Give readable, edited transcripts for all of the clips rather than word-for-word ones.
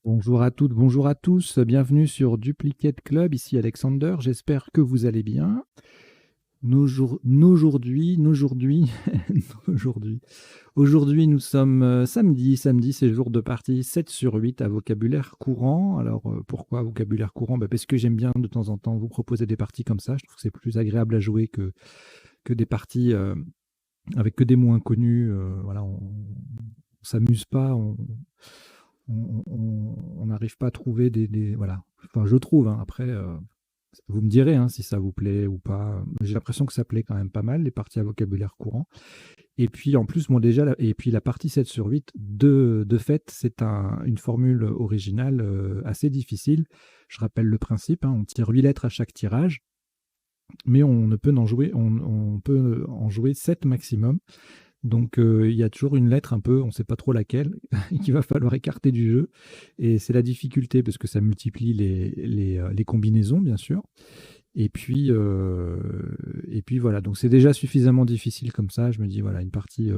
Bonjour à toutes, bonjour à tous, bienvenue sur Duplicate Club, ici Alexander, j'espère que vous allez bien. Aujourd'hui, aujourd'hui nous sommes samedi c'est jour de partie 7 sur 8 à vocabulaire courant. Alors pourquoi vocabulaire courant? Parce que j'aime bien de temps en temps vous proposer des parties comme ça, je trouve que c'est plus agréable à jouer que des parties avec que des mots inconnus. Voilà, on s'amuse pas, on n'arrive pas à trouver voilà. Enfin, je trouve, hein. Après, vous me direz hein, si ça vous plaît ou pas. J'ai l'impression que ça plaît quand même pas mal, les parties à vocabulaire courant. Et puis, en plus, bon, déjà, et puis la partie 7 sur 8, de fait, c'est une formule originale assez difficile. Je rappelle le principe, hein, on tire 8 lettres à chaque tirage, mais on ne peut en jouer, on peut en jouer 7 maximum. Donc il y a toujours une lettre un peu, on ne sait pas trop laquelle, qu'il va falloir écarter du jeu. Et c'est la difficulté parce que ça multiplie les combinaisons, bien sûr. Et puis voilà, donc c'est déjà suffisamment difficile comme ça. Je me dis, voilà, une partie,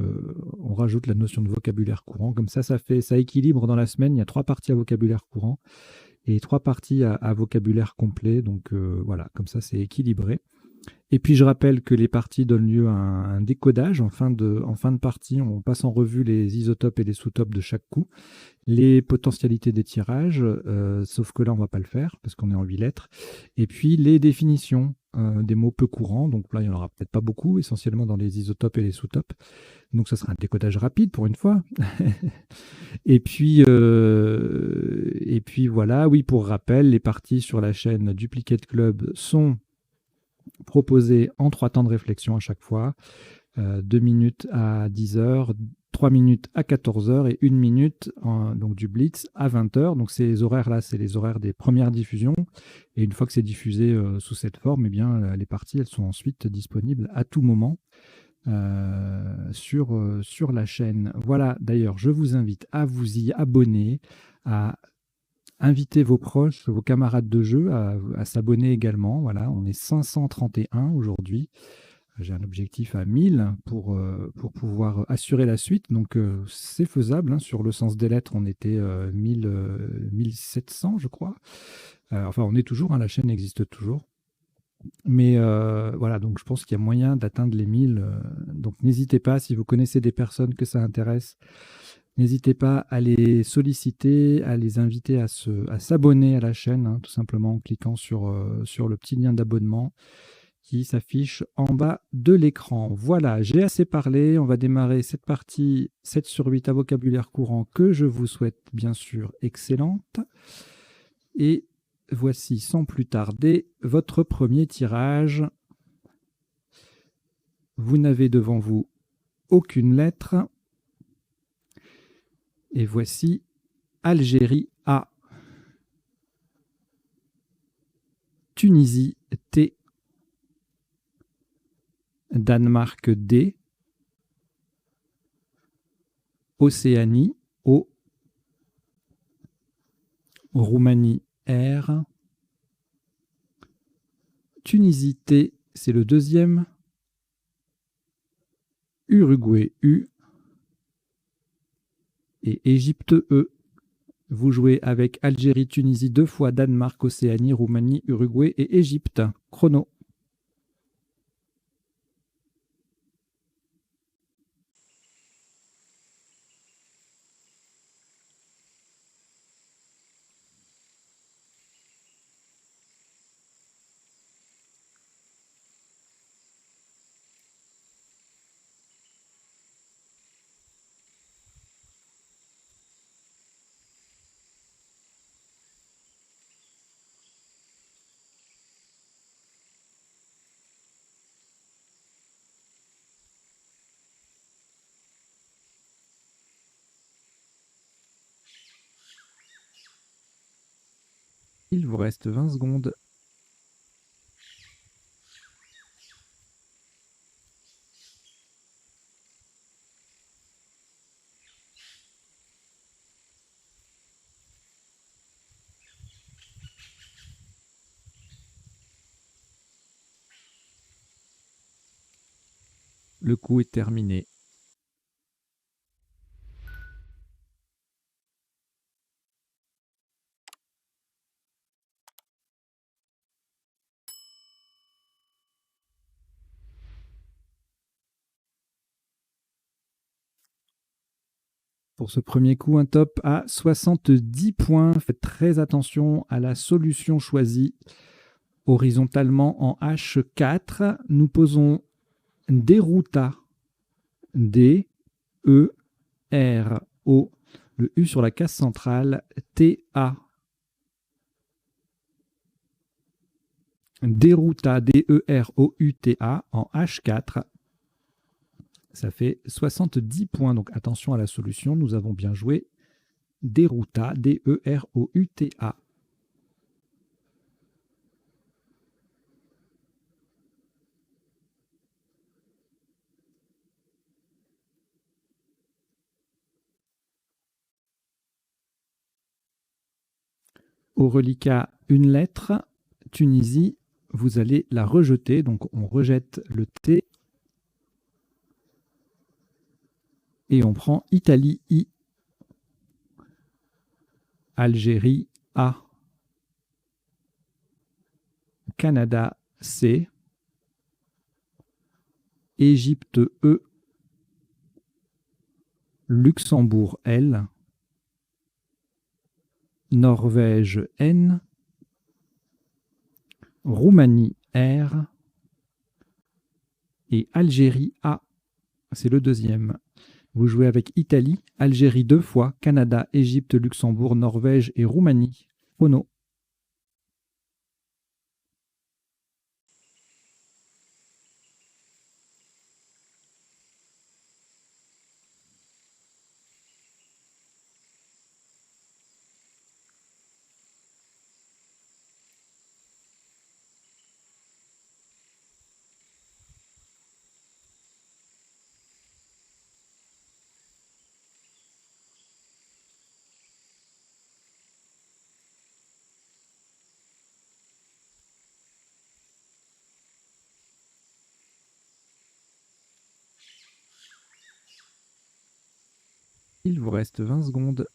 on rajoute la notion de vocabulaire courant. Comme ça équilibre dans la semaine. Il y a 3 parties à vocabulaire courant et 3 parties à vocabulaire complet. Donc voilà, comme ça c'est équilibré. Et puis je rappelle que les parties donnent lieu à un décodage. En fin de partie, on passe en revue les isotopes et les sous-topes de chaque coup, les potentialités des tirages, sauf que là, on ne va pas le faire parce qu'on est en 8 lettres. Et puis les définitions des mots peu courants. Donc là, il n'y en aura peut-être pas beaucoup, essentiellement dans les isotopes et les sous-topes. Donc ça sera un décodage rapide pour une fois. Et puis voilà, oui, pour rappel, les parties sur la chaîne Duplicate Club sont proposées en 3 temps de réflexion à chaque fois. 2 minutes à 10 heures, 3 minutes à 14 heures et 1 minute donc du Blitz à 20 heures. Donc ces horaires-là, c'est les horaires des premières diffusions. Et une fois que c'est diffusé sous cette forme, eh bien, les parties, elles sont ensuite disponibles à tout moment sur la chaîne. Voilà, d'ailleurs, je vous invite à vous y abonner, à inviter vos proches, vos camarades de jeu à s'abonner également. Voilà, on est 531 aujourd'hui. J'ai un objectif à 1000 pour pouvoir assurer la suite. Donc, c'est faisable, hein. Sur le sens des lettres, on était 1700, je crois. Enfin, on est toujours, hein, la chaîne existe toujours. Mais voilà, donc je pense qu'il y a moyen d'atteindre les 1000. Donc, n'hésitez pas, si vous connaissez des personnes que ça intéresse, n'hésitez pas à les solliciter, à les inviter à s'abonner à la chaîne, hein, tout simplement en cliquant sur le petit lien d'abonnement qui s'affiche en bas de l'écran. Voilà, j'ai assez parlé. On va démarrer cette partie 7 sur 8 à vocabulaire courant que je vous souhaite bien sûr excellente. Et voici sans plus tarder votre premier tirage. Vous n'avez devant vous aucune lettre. Et voici Algérie A, Tunisie T, Danemark D, Océanie O, Roumanie R, Tunisie T, c'est le deuxième, Uruguay U et Égypte E. Vous jouez avec Algérie, Tunisie 2 fois, Danemark, Océanie, Roumanie, Uruguay et Égypte. Chrono. Il vous reste 20 secondes. Le coup est terminé. Pour ce premier coup, un top à 70 points. Faites très attention à la solution choisie. Horizontalement en H4, nous posons Deruta. D, E, R, O. Le U sur la case centrale, T, A. Deruta, D-E-R-O-U-T-A en H4. Ça fait 70 points. Donc attention à la solution. Nous avons bien joué Deruta, D-E-R-O-U-T-A. Au reliquat, une lettre, Tunisie, vous allez la rejeter. Donc on rejette le T et on prend Italie, I, Algérie, A, Canada, C, Égypte, E, Luxembourg, L, Norvège, N, Roumanie, R, et Algérie, A. C'est le deuxième. Vous jouez avec Italie, Algérie 2 fois, Canada, Égypte, Luxembourg, Norvège et Roumanie. Ono. Il vous reste 20 secondes.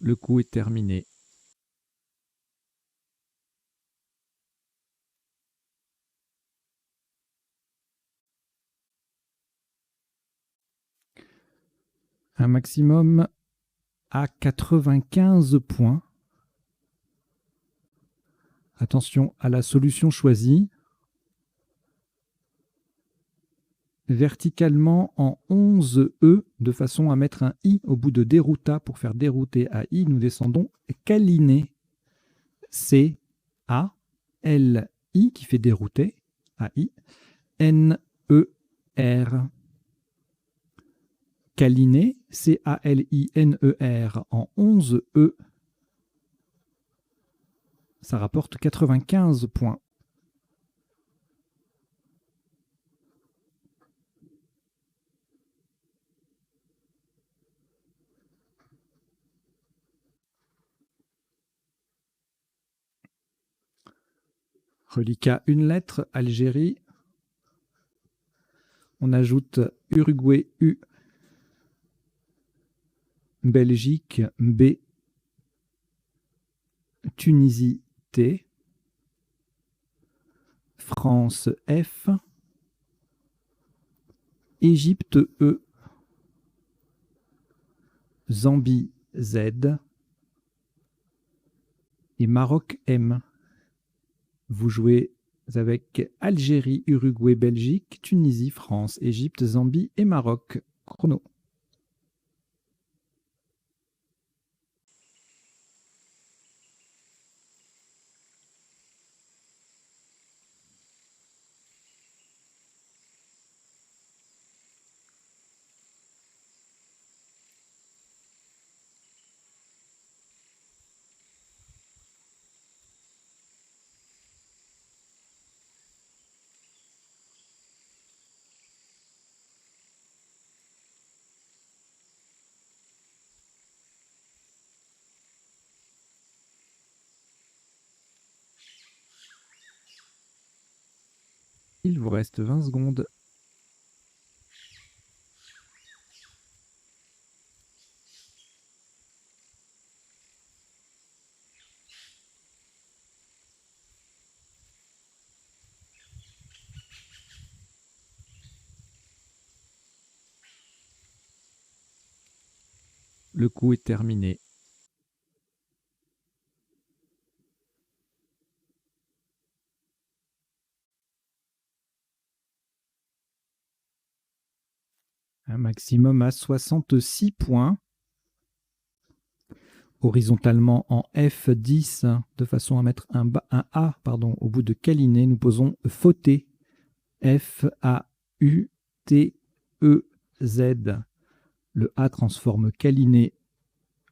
Le coup est terminé. Un maximum à 95 points. Attention à la solution choisie. Verticalement en 11 E, de façon à mettre un I au bout de Deruta pour faire dérouter à I. Nous descendons Caliné. C, A, L, I qui fait dérouter à I. N, E, R. Caliné, C-A-L-I-N-E-R en 11 E. Ça rapporte 95 points. Reliquat, une lettre, Algérie. On ajoute Uruguay, U. Belgique, B. Tunisie, T. France, F. Égypte, E. Zambie, Z. Et Maroc, M. Vous jouez avec Algérie, Uruguay, Belgique, Tunisie, France, Égypte, Zambie et Maroc. Chrono. Il vous reste 20 secondes. Le coup est terminé. Un maximum à 66 points. Horizontalement en F10, de façon à mettre un A au bout de câliner, nous posons fauté. F-A-U-T-E-Z. Le A transforme câliner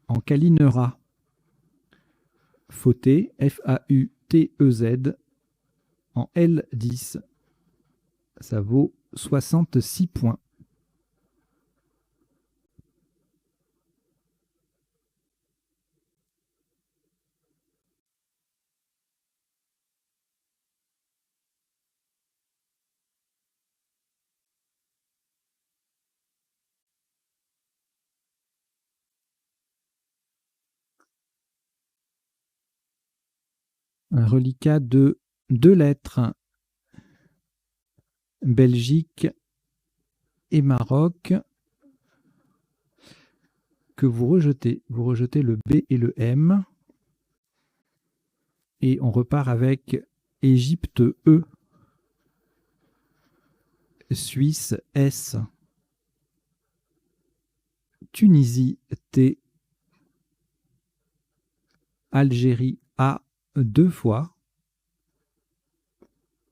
en câlinera. Fauté, F-A-U-T-E-Z, en L10. Ça vaut 66 points. Un reliquat de 2 lettres. Belgique et Maroc, que vous rejetez. Vous rejetez le B et le M. Et on repart avec Égypte E, Suisse S, Tunisie T, Algérie A 2 fois,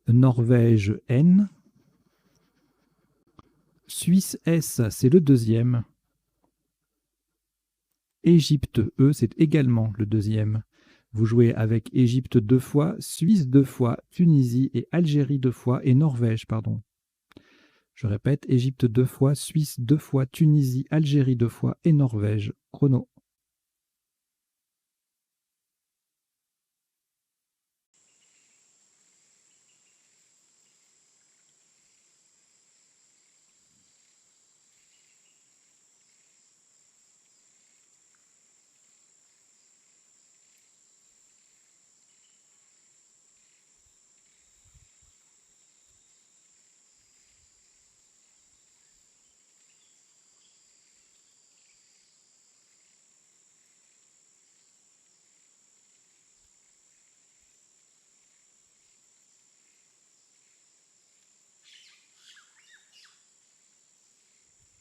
Norvège N, Suisse S, c'est le deuxième, Égypte E, c'est également le deuxième. Vous jouez avec Égypte 2 fois, Suisse 2 fois, Tunisie et Algérie 2 fois, et Norvège, pardon. Je répète, Égypte 2 fois, Suisse 2 fois, Tunisie, Algérie 2 fois et Norvège. Chrono.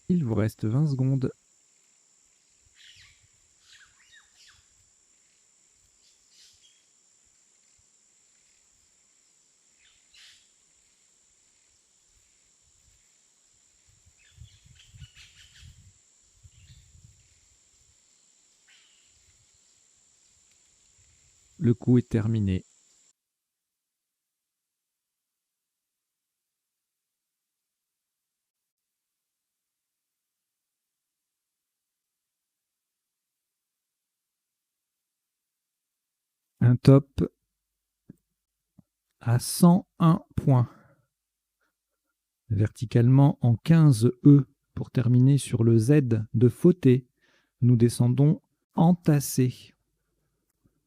Il vous reste 20 secondes. Le coup est terminé. Un top à 101 points. Verticalement en 15 E pour terminer sur le Z de fauté. Nous descendons entassé.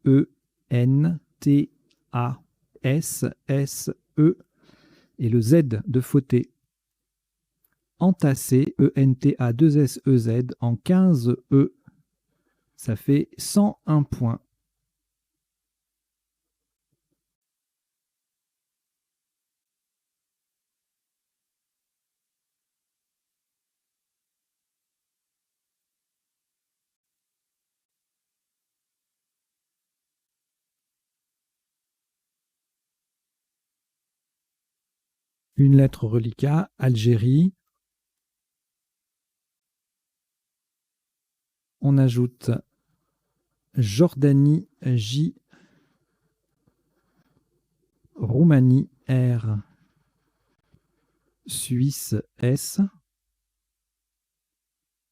E-N-T-A-S-S-E et le Z de fauté. Entassé, E-N-T-A-2-S-E-Z en 15 E. Ça fait 101 points. Une lettre reliquat, Algérie. On ajoute Jordanie J, Roumanie R, Suisse S,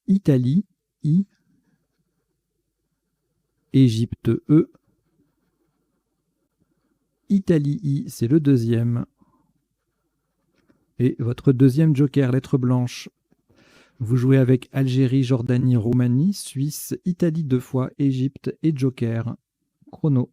Italie I, Égypte E, Italie I, c'est le deuxième. Et votre deuxième joker, lettre blanche. Vous jouez avec Algérie, Jordanie, Roumanie, Suisse, Italie 2 fois, Égypte et joker. Chrono.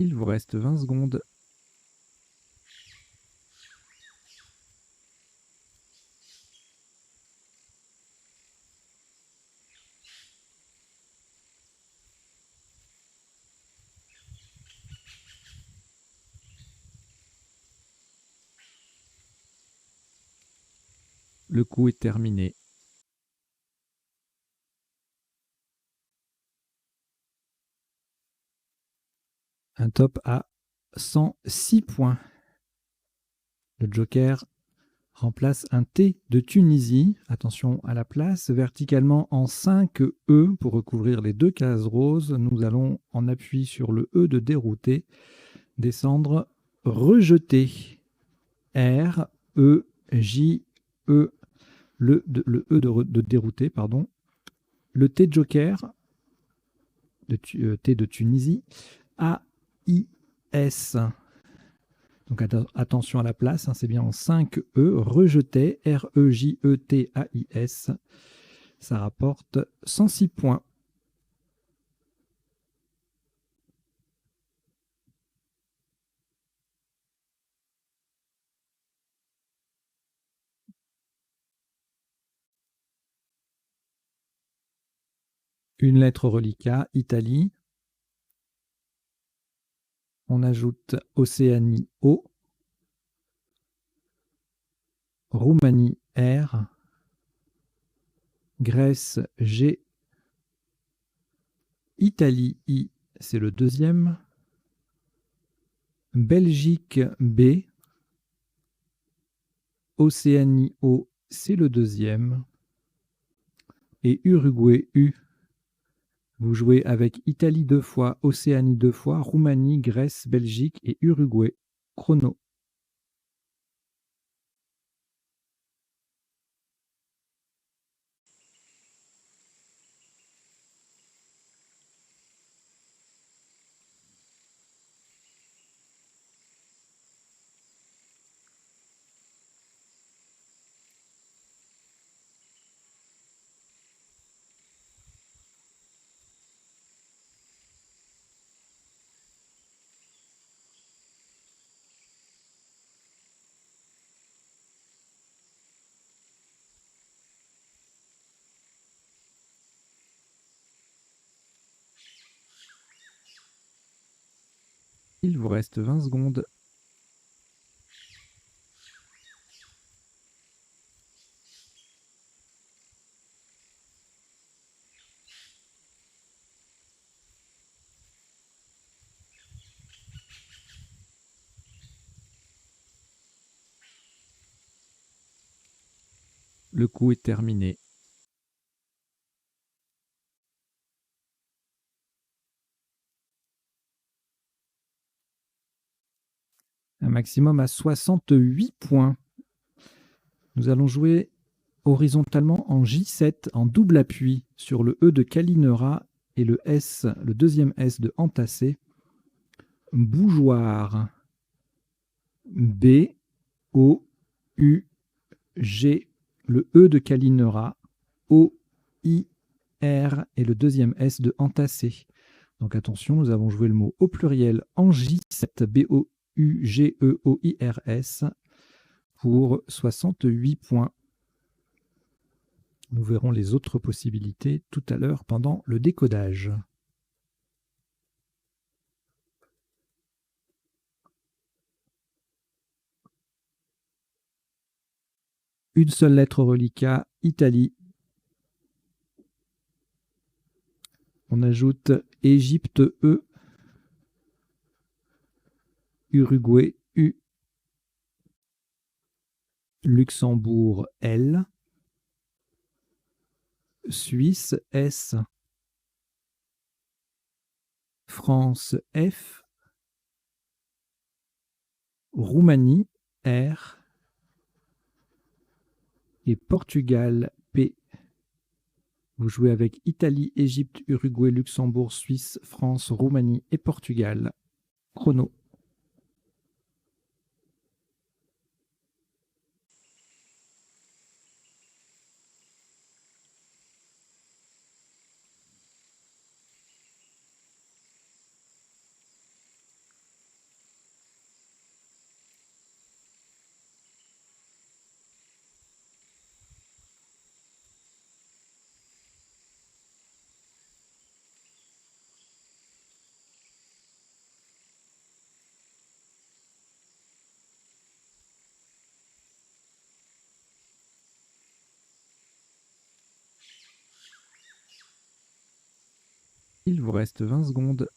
Il vous reste 20 secondes. Le coup est terminé. Un top à 106 points. Le joker remplace un T de Tunisie. Attention à la place. Verticalement en 5 E pour recouvrir les deux cases roses. Nous allons, en appui sur le E de dérouté, descendre rejeter. R, E, J, E. Le E de dérouté, pardon. Le T joker, T de Tunisie. A, I, S. Donc attention à la place, hein, c'est bien en 5 E, rejeté, R-E-J-E-T-A-I-S. Ça rapporte 106 points. Une lettre reliquat, Italie. On ajoute Océanie O. Roumanie R. Grèce G. Italie I, c'est le deuxième. Belgique B. Océanie O, c'est le deuxième. Et Uruguay U. Vous jouez avec Italie 2 fois, Océanie 2 fois, Roumanie, Grèce, Belgique et Uruguay. Chrono. Il vous reste 20 secondes. Le coup est terminé. Un maximum à 68 points. Nous allons jouer horizontalement en J7 en double appui sur le E de Calinera et le S, le deuxième S de entassé. Bougeoir. B, O, U, G, le E de Calinera, O, I, R et le deuxième S de entassé. Donc attention, nous avons joué le mot au pluriel en J7, B-O-U-G-E-O-I-R-S, pour 68 points. Nous verrons les autres possibilités tout à l'heure pendant le décodage. Une seule lettre reliquat, Italie. On ajoute Égypte E, Uruguay U, Luxembourg L, Suisse S, France F, Roumanie R et Portugal P. Vous jouez avec Italie, Égypte, Uruguay, Luxembourg, Suisse, France, Roumanie et Portugal. Chrono. Il vous reste 20 secondes.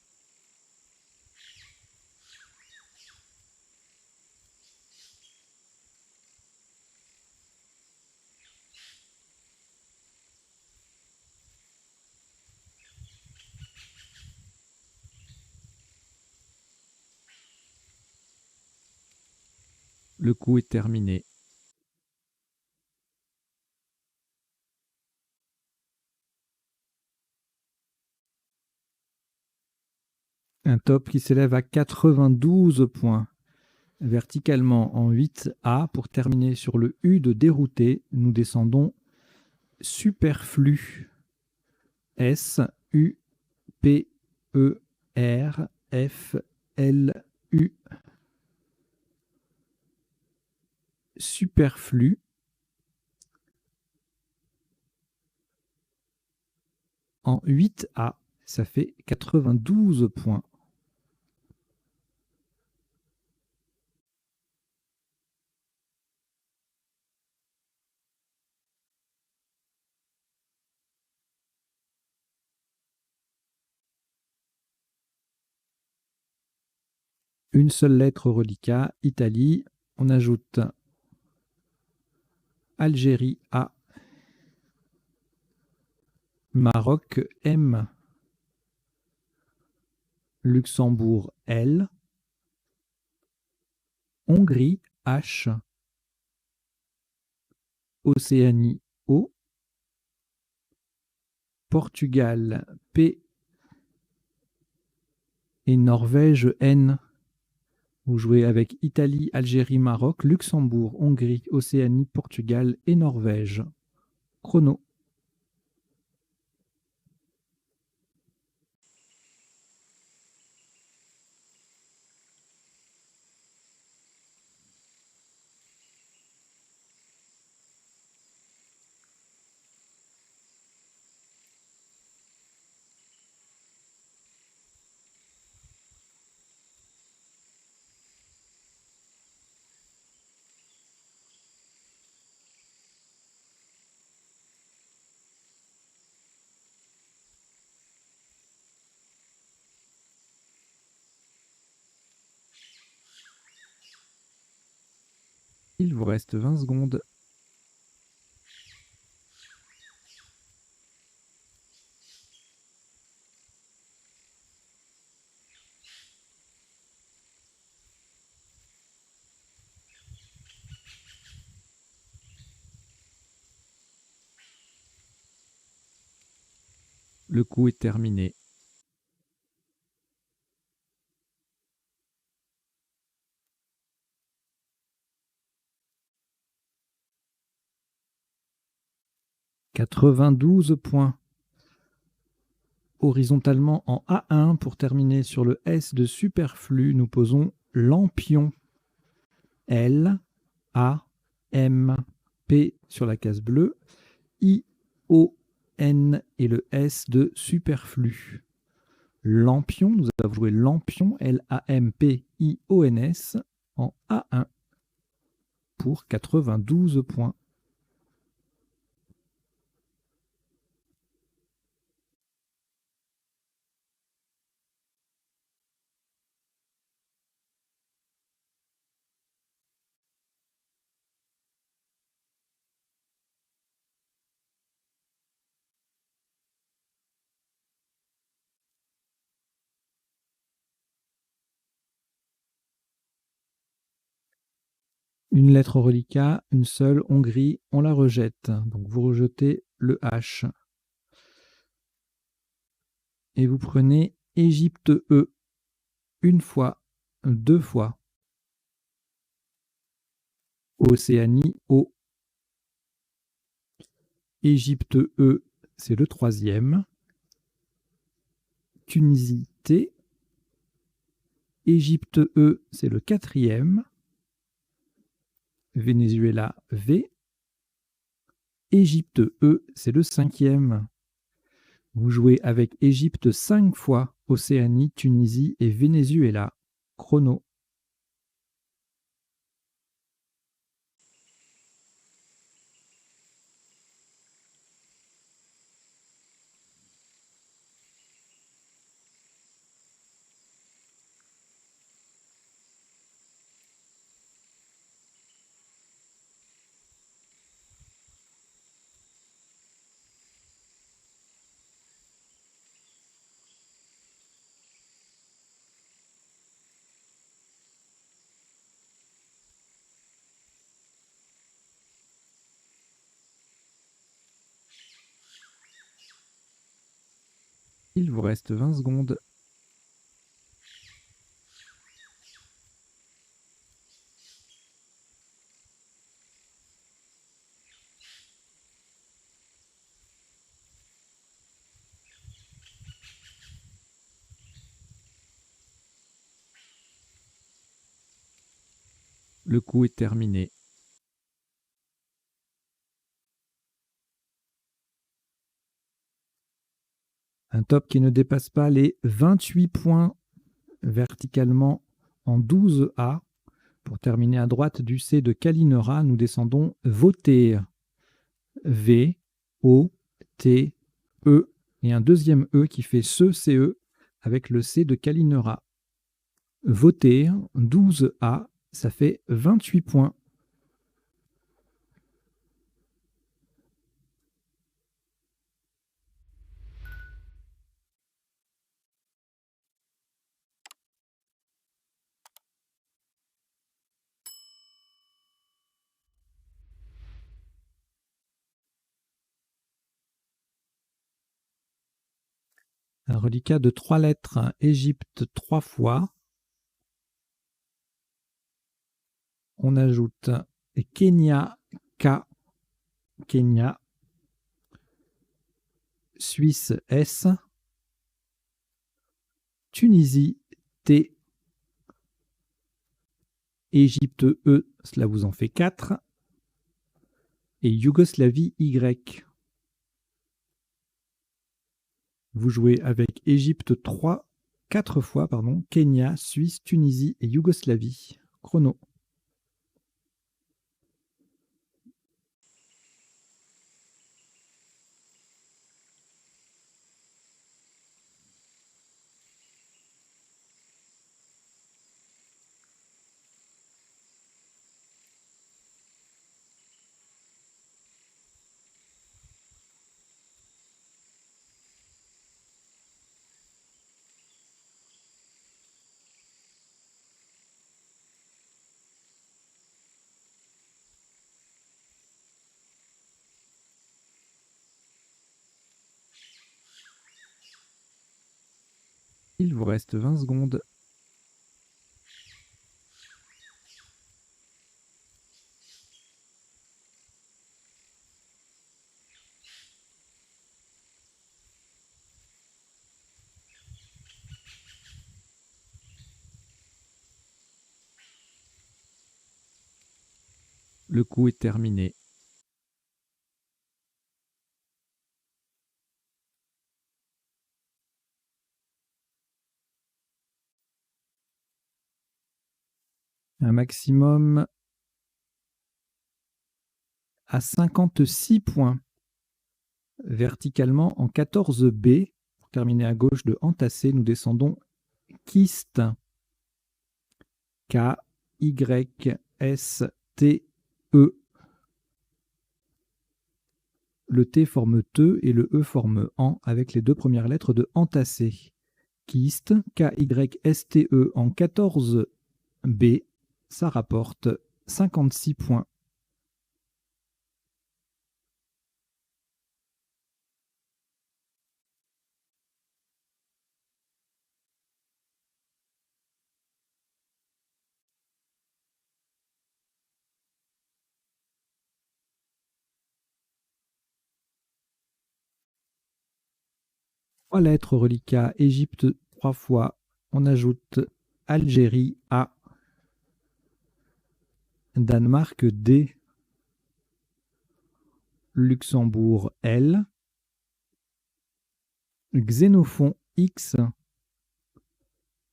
Le coup est terminé. Un top qui s'élève à 92 points. Verticalement en 8A pour terminer sur le U de dérouté, nous descendons superflu. S U P E R F L U. Superflu. En 8A, ça fait 92 points. Une seule lettre au reliquat, Italie. On ajoute Algérie A. Maroc M. Luxembourg L. Hongrie H. Océanie O. Portugal P. Et Norvège N. Vous jouez avec Italie, Algérie, Maroc, Luxembourg, Hongrie, Océanie, Portugal et Norvège. Chrono. Il vous reste 20 secondes. Le coup est terminé. « 92 points. Horizontalement en A1 pour terminer sur le S de superflu, nous posons lampion. L, A, M, P sur la case bleue, I, O, N et le S de superflu. Lampion, nous avons joué lampion, L-A-M-P-I-O-N-S, en A1 pour 92 points. Une lettre au reliquat, une seule, Hongrie, on la rejette. Donc vous rejetez le H. Et vous prenez Égypte E, une fois, deux fois. Océanie O. Égypte E, c'est le troisième. Tunisie T. Égypte E, c'est le quatrième. Venezuela V. Égypte E, c'est le cinquième. Vous jouez avec Égypte 5 fois, Océanie, Tunisie et Venezuela. Chrono. Il vous reste 20 secondes. Le coup est terminé. Un top qui ne dépasse pas les 28 points verticalement en 12A. Pour terminer à droite du C de Kalinera, nous descendons voter. V, O, T, E. Et un deuxième E qui fait ce CE avec le C de Kalinera. Voter 12A, ça fait 28 points. Un reliquat de 3 lettres, Égypte 3 fois. On ajoute Kenya, K, Kenya, Suisse, S, Tunisie, T, Égypte, E, cela vous en fait 4, et Yougoslavie, Y. Vous jouez avec Égypte 4 fois, Kenya, Suisse, Tunisie et Yougoslavie. Chrono. Il vous reste 20 secondes. Le coup est terminé. Un maximum à 56 points. Verticalement en 14B. Pour terminer à gauche de entassé, nous descendons kyste. K, Y, S, T, E. Le T forme te et le E forme en avec les 2 premières lettres de entassé. Kyste, K-Y-S-T-E en 14B, ça rapporte 56 points. Trois lettres reliquat, Égypte 3 fois, on ajoute Algérie A, Danemark D, Luxembourg L, Xénophon X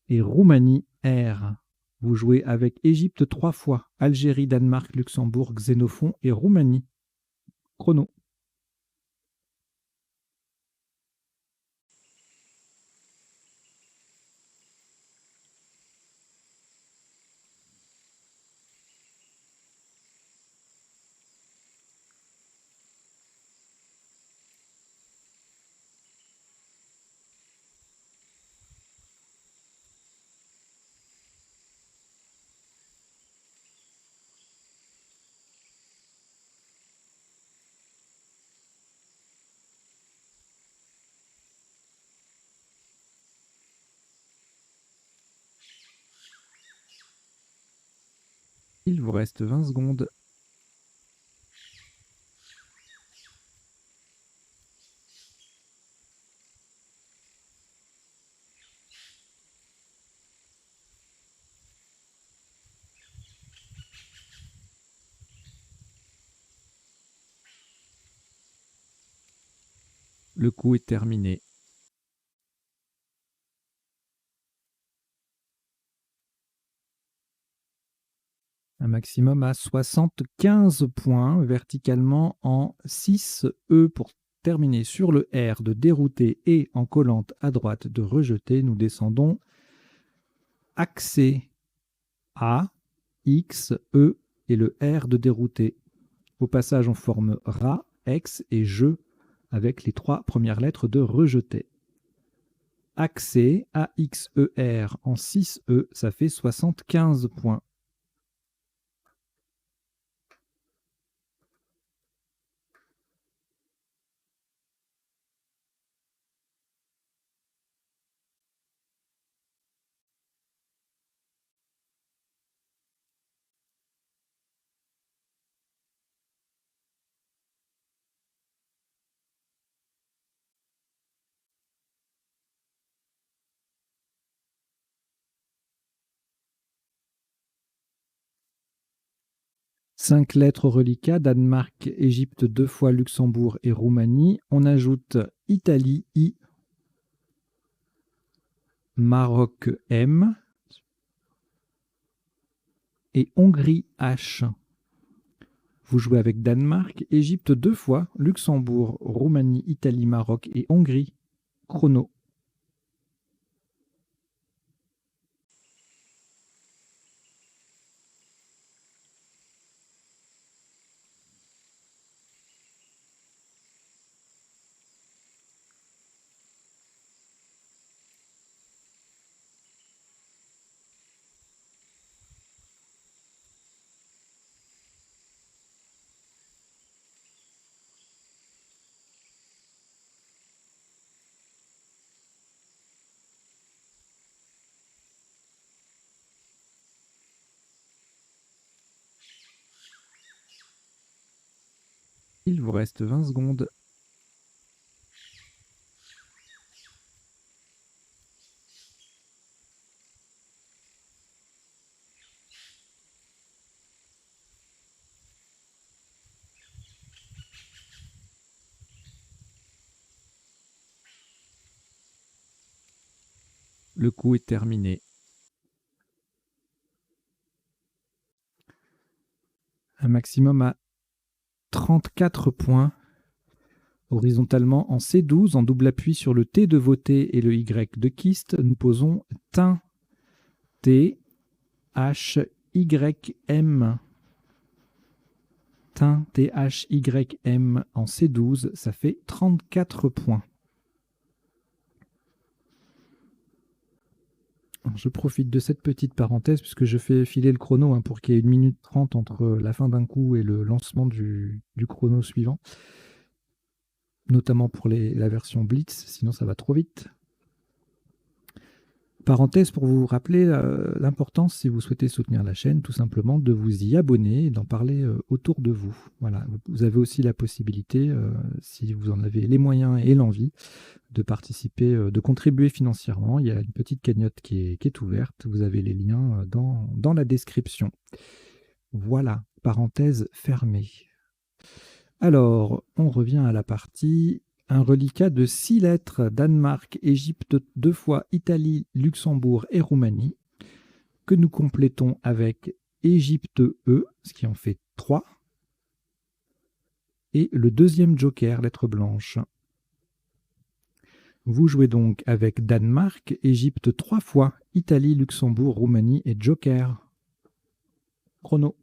et Roumanie R. Vous jouez avec Égypte 3 fois, Algérie, Danemark, Luxembourg, Xénophon et Roumanie. Chrono. Il vous reste 20 secondes. Le coup est terminé. Un maximum à 75 points, verticalement en 6 E pour terminer sur le R de dérouter et en collante à droite de rejeter. Nous descendons accès A, X, E et le R de dérouter. Au passage, on forme Ra, Ex et Je avec les 3 premières lettres de rejeter. Accès AXER en 6E, ça fait 75 points. Cinq lettres au reliquat, Danemark, Égypte 2 fois, Luxembourg et Roumanie. On ajoute Italie, I, Maroc, M et Hongrie, H. Vous jouez avec Danemark, Égypte 2 fois, Luxembourg, Roumanie, Italie, Maroc et Hongrie. Chrono. Il vous reste 20 secondes. Le coup est terminé. Un maximum à 34 points. Horizontalement en C12, en double appui sur le T de voter et le Y de kyste, nous posons tin, T, H, Y, M. Tin, T, H, Y, M en C12, ça fait 34 points. Je profite de cette petite parenthèse puisque je fais filer le chrono pour qu'il y ait 1 minute 30 entre la fin d'un coup et le lancement du chrono suivant. Notamment pour la version Blitz, sinon ça va trop vite. Parenthèse pour vous rappeler l'importance, si vous souhaitez soutenir la chaîne, tout simplement de vous y abonner et d'en parler autour de vous. Voilà. Vous avez aussi la possibilité, si vous en avez les moyens et l'envie, de participer, de contribuer financièrement. Il y a une petite cagnotte qui est ouverte. Vous avez les liens dans la description. Voilà, parenthèse fermée. Alors, on revient à la partie. Un reliquat de 6 lettres, Danemark, Égypte 2 fois, Italie, Luxembourg et Roumanie, que nous complétons avec Égypte E, ce qui en fait 3, et le deuxième joker, lettre blanche. Vous jouez donc avec Danemark, Égypte 3 fois, Italie, Luxembourg, Roumanie et joker. Chrono.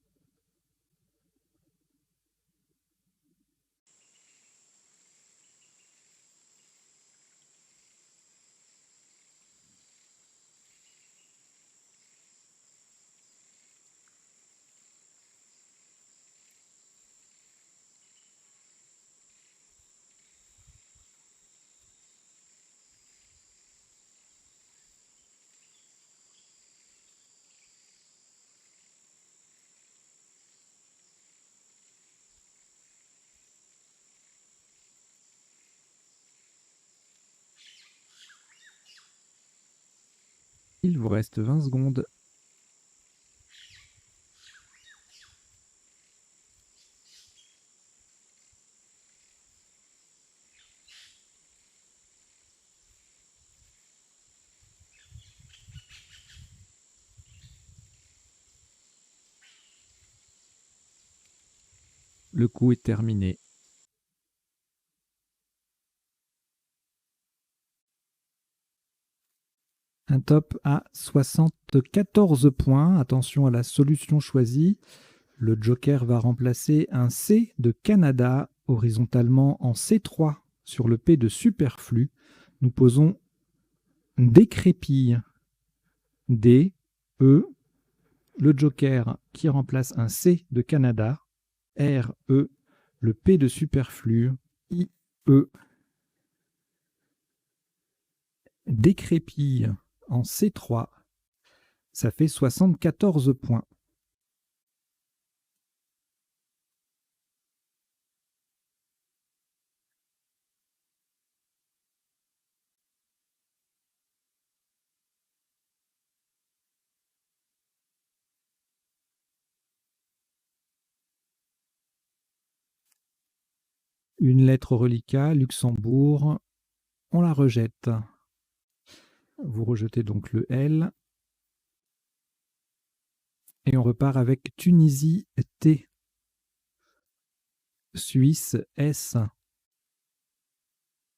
Il vous reste 20 secondes. Le coup est terminé. Un top à 74 points. Attention à la solution choisie. Le joker va remplacer un C de Canada horizontalement en C3 sur le P de superflu. Nous posons décrépille. D, E, le joker qui remplace un C de Canada, R, E, le P de superflu, I, E, décrépille en C3, ça fait 74 points. Une lettre reliquat, Luxembourg, on la rejette. Vous rejetez donc le L. Et on repart avec Tunisie T, Suisse S,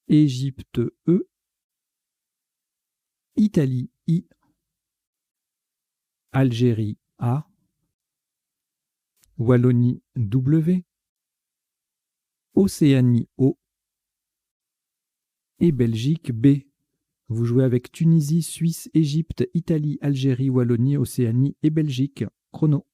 Égypte E, Italie I, Algérie A, Wallonie W, Océanie O et Belgique B. Vous jouez avec Tunisie, Suisse, Égypte, Italie, Algérie, Wallonie, Océanie et Belgique. Chrono.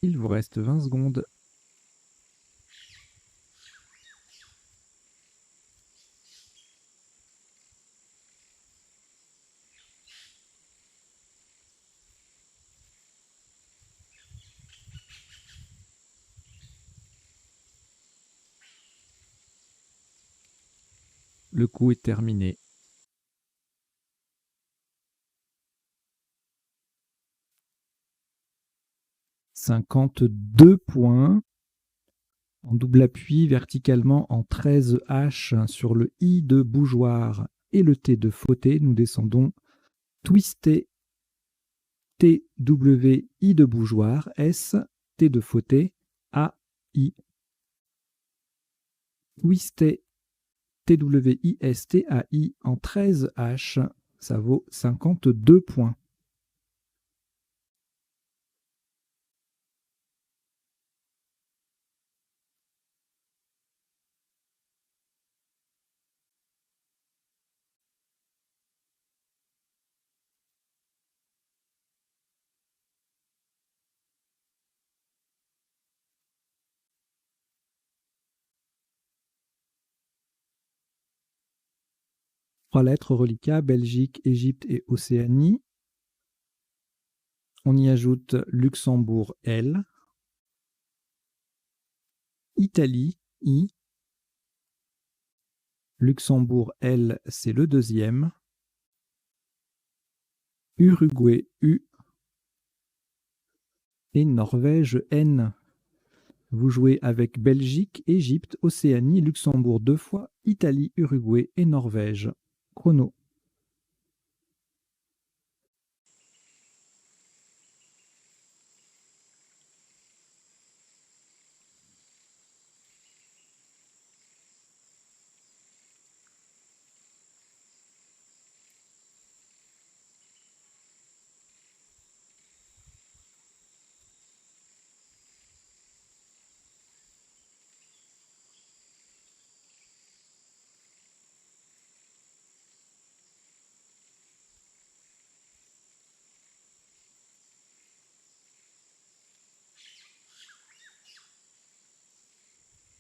Il vous reste 20 secondes. Le coup est terminé. « 52 points. En double appui, verticalement en 13 H sur le I de bougeoir et le T de fauté, nous descendons twisté T, W, I de bougeoir, S, T de fauté, A, I. Twisté T, W, I, S, T, A, I en 13 H, ça vaut 52 points. Trois lettres reliquats, Belgique, Égypte et Océanie. On y ajoute Luxembourg L, Italie I, Luxembourg L, c'est le deuxième, Uruguay U et Norvège N. Vous jouez avec Belgique, Égypte, Océanie, Luxembourg 2 fois, Italie, Uruguay et Norvège. Chrono.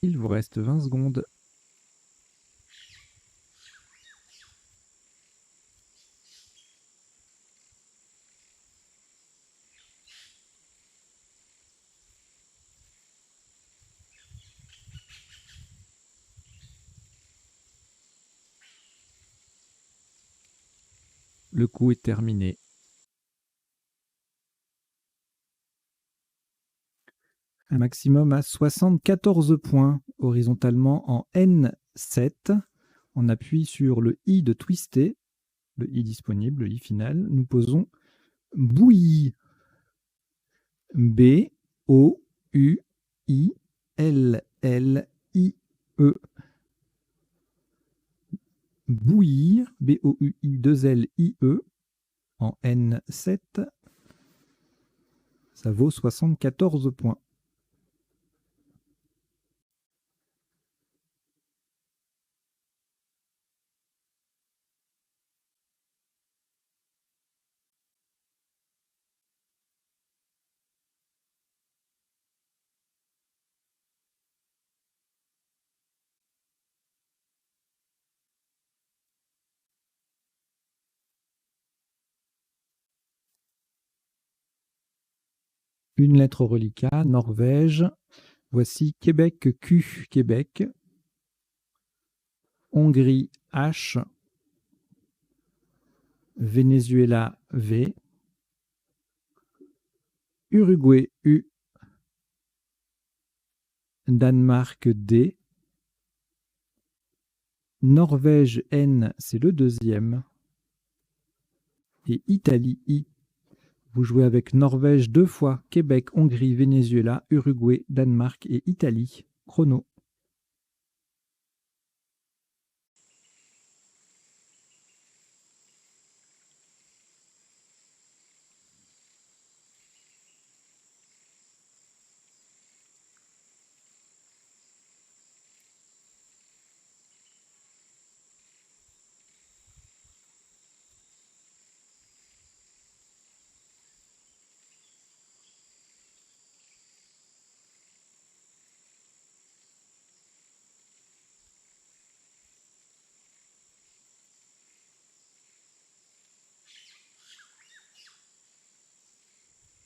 Il vous reste 20 secondes. Le coup est terminé. Un maximum à 74 points, horizontalement en N7. On appuie sur le I de twister, le I disponible, le I final. Nous posons bouillie. B-O-U-I-L-L-I-E. Bouillir, B-O-U-I-2-L-I-E, en N7. Ça vaut 74 points. Une lettre au reliquat, Norvège. Voici Québec Q, Québec. Hongrie H. Venezuela V. Uruguay U. Danemark D. Norvège N, c'est le deuxième. Et Italie I. Vous jouez avec Norvège 2 fois, Québec, Hongrie, Venezuela, Uruguay, Danemark et Italie. Chrono.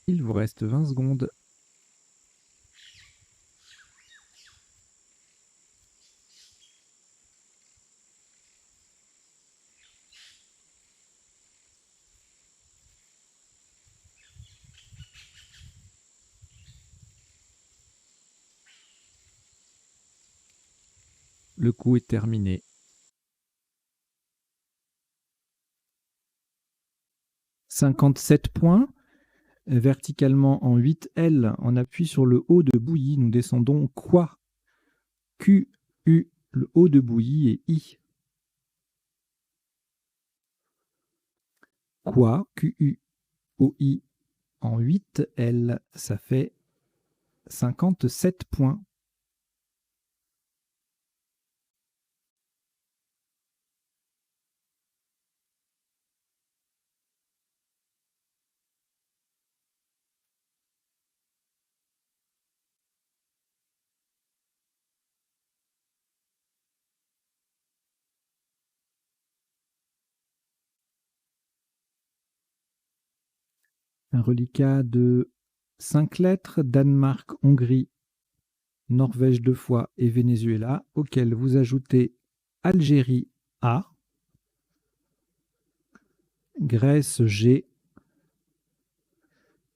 Il vous reste 20 secondes. Le coup est terminé. 57 points. Verticalement en 8L, on appuie sur le haut de bouillie. Nous descendons quoi Q, U, le haut de bouillie et I. Quoi Q, U, O, I en 8L, ça fait 57 points. Un reliquat de 5 lettres, Danemark, Hongrie, Norvège 2 fois et Venezuela, auquel vous ajoutez Algérie A, Grèce G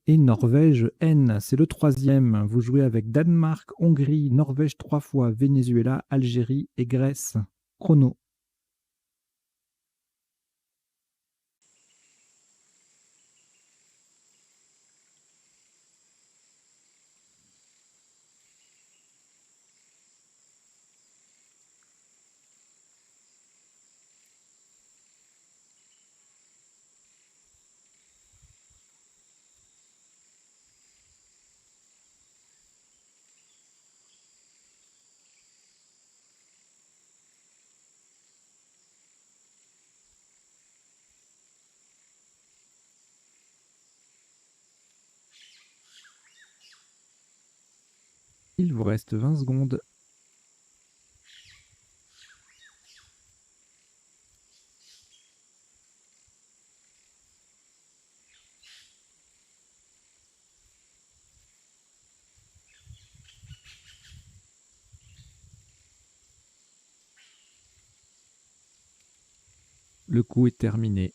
et Norvège N. C'est le troisième. Vous jouez avec Danemark, Hongrie, Norvège 3 fois, Venezuela, Algérie et Grèce. Chrono. Il vous reste 20 secondes. Le coup est terminé.